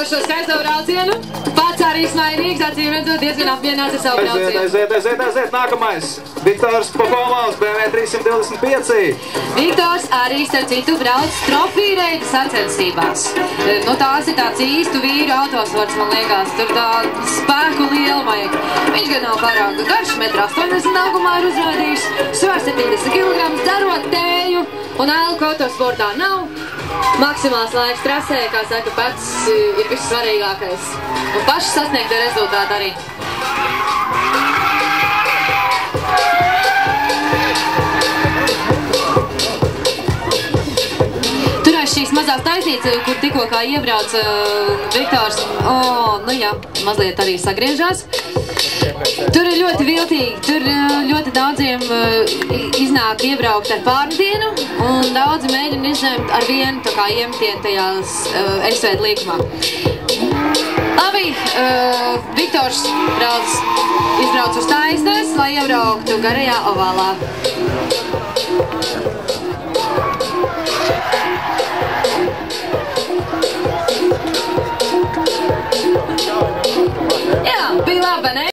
par šo skaisto braucienu. Pats arī smaidīgs, acīm redzot, diezgan apmierināts ar savu braucienu. Aiziet, nākamais. Viktors Popolovs, BMW 325. Viktors arī, starp citu, brauc trofiju reida sacensībās. Nu, tās ir tāds īstu vīru autosports, man liekas. Tur tā spēku liela vajag. Viņš gan nav pārāk garš, 1,80 m augumā ir uzrādījis, svars 70 kg, darot tēju un elku autosportā nav. Maksimāls laiks trasē, kā saka, pats ir vissvarīgākais. Un paši sasniegtie rezultāti arī. Tur aiz šīs mazās taisnītes, kur tikko kā iebrauc Viktors, nu jā, mazliet arī sagriežās. Tur ir ļoti viltīgi, tur ļoti daudziem iznāk iebraukt ar pārmetienu, un daudzi mēģina izņemt ar vienu tā kā iemetienu tajās S-veida līkumā. Labi, Viktors izbrauc uz taisnes, lai iebrauktu garajā ovālā. Jā, bija labi, ne?